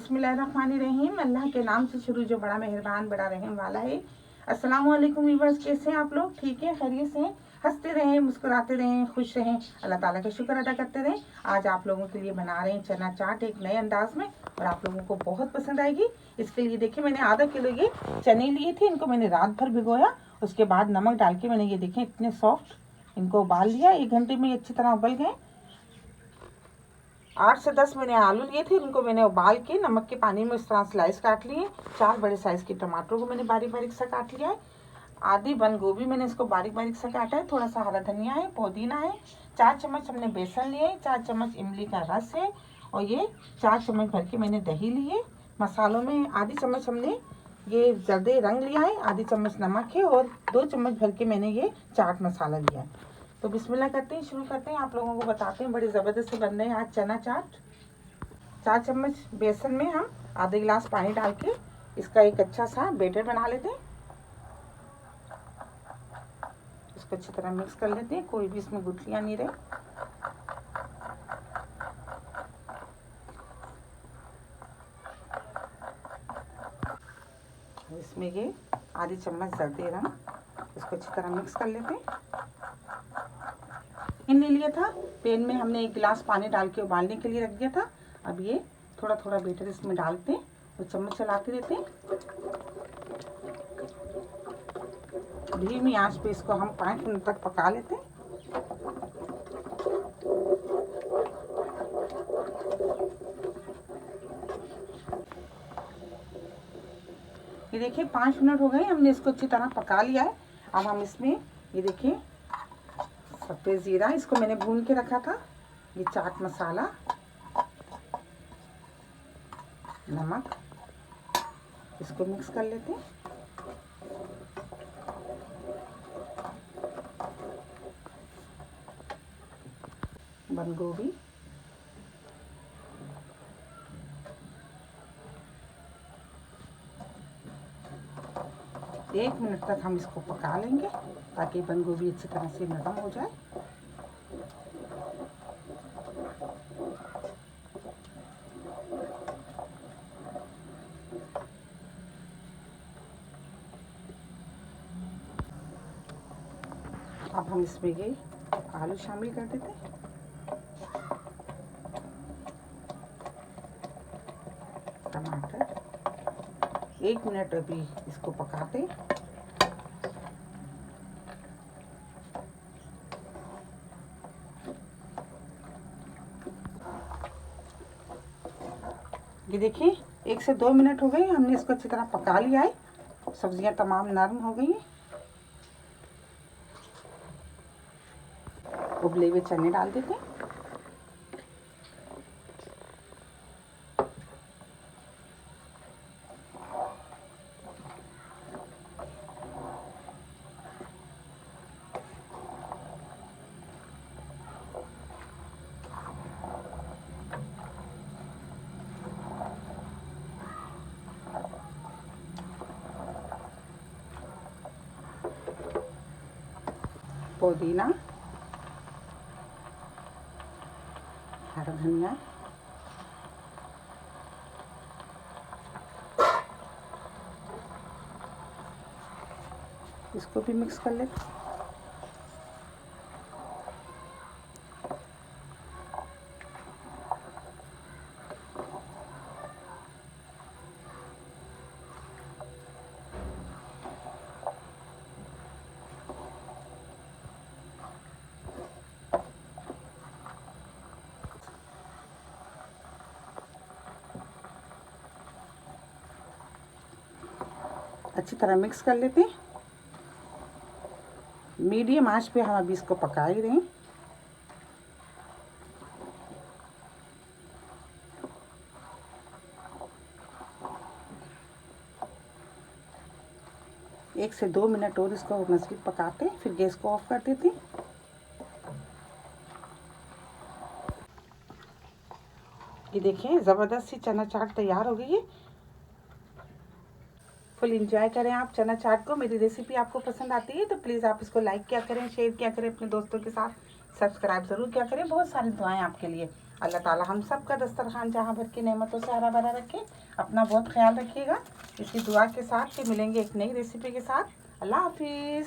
बिस्मिल्लाहिर्रहमानिर्रहीम। अल्लाह के नाम से शुरू जो बड़ा मेहरबान बड़ा रहम वाला है। अस्सलाम वालेकुम व्यूअर्स, कैसे हैं आप लोग? ठीक है, खैरियत से हैं? हंसते रहें, मुस्कुराते रहें, खुश रहें, अल्लाह ताला का शुक्र अदा करते रहें। आज आप लोगों के लिए बना रहे हैं चना चाट एक नए अंदाज में, और आप लोगों को बहुत पसंद आएगी। इसके लिए देखिए मैंने आधा किलो ये चने लिए थे, इनको मैंने रात भर भिगोया। उसके बाद नमक डाल के मैंने ये देखें इतने सॉफ्ट इनको उबाल लिया। 1 घंटे में ये अच्छी तरह उबल गए। 8 से 10 मैंने आलू लिए थे, इनको मैंने उबाल के नमक के पानी में इस तरह स्लाइस काट लिए। 4 बड़े साइज़ के टमाटर को मैंने बारीक बारीक सा काट लिया है। आधी बंद गोभी मैंने इसको बारीक बारीक सा काटा है। थोड़ा सा हरा धनिया है, पुदीना है। 4 चम्मच हमने बेसन लिए, 4 चम्मच इमली का रस है, और ये 4 चम्मच भर के मैंने दही ली है। मसालों में आधी चम्मच हमने ये जर्दे रंग लिया है, आधी चम्मच नमक है, और 2 चम्मच भर के मैंने ये चाट मसाला लिया है। तो बिस्मिल्लाह करते हैं, शुरू करते हैं। आप लोगों को बताते हैं बड़े ज़बरदस्त से बन रहे हैं आज चना चाट। 4 चम्मच बेसन में हम आधे गिलास पानी डाल के इसका एक अच्छा सा बैटर बना लेते हैं। इसको अच्छी तरह मिक्स कर लेते हैं, कोई भी इसमें गुठलियाँ नहीं रहे। इसमें ये आधी चम्मच जर्दे रंग, इसको अच्छी तरह मिक्स कर लेते हैं। ले लिया था, पैन में हमने 1 गिलास पानी डाल के उबालने के लिए रख दिया था। अब ये थोड़ा थोड़ा बैटर इसमें डालते हैं और चम्मच चलाते रहते हैं। धीमी आंच पे इसको हम 5 मिनट तक पका लेते हैं। ये देखिए 5 मिनट हो गए, हमने इसको अच्छी तरह पका लिया है। अब हम इसमें ये देखिए सफ़ेद ज़ीरा, इसको मैंने भून के रखा था, ये चाट मसाला, नमक, इसको मिक्स कर लेते हैं। बंद गोभी, एक मिनट तक हम इसको पका लेंगे ताकि बंद गोभी अच्छी तरह से नरम हो जाए। अब हम इसमें ये आलू शामिल कर देते हैं। टमाटर, 1 मिनट अभी इसको पकाते। ये देखिए 1 से 2 मिनट हो गए, हमने इसको अच्छी तरह पका लिया है। सब्जियां तमाम नरम हो गई हैं। उबले हुए चने डाल देते हैं। पुदीना, हरा धनिया, इसको भी मिक्स कर लेते हैं। अच्छी तरह मिक्स कर लेते हैं। मीडियम आंच पे हम अभी इसको पका ही रहे हैं। एक से 2 मिनट और इसको मज़ीद पकाते हैं, फिर गैस को ऑफ कर देते हैं। ये देखिए ज़बरदस्त सी चना चाट तैयार हो गई है। फुल इंजॉय करें आप चना चाट को। मेरी रेसिपी आपको पसंद आती है तो प्लीज़ आप इसको लाइक किया करें, शेयर किया करें अपने दोस्तों के साथ, सब्सक्राइब ज़रूर किया करें। बहुत सारी दुआएं आपके लिए। अल्लाह ताला हम सब का दस्तरखान जहाँ भर की नेमतों से हरा भरा रखे। अपना बहुत ख्याल रखिएगा। इसी दुआ के साथ कि मिलेंगे एक नई रेसिपी के साथ। अल्लाह हाफिज़।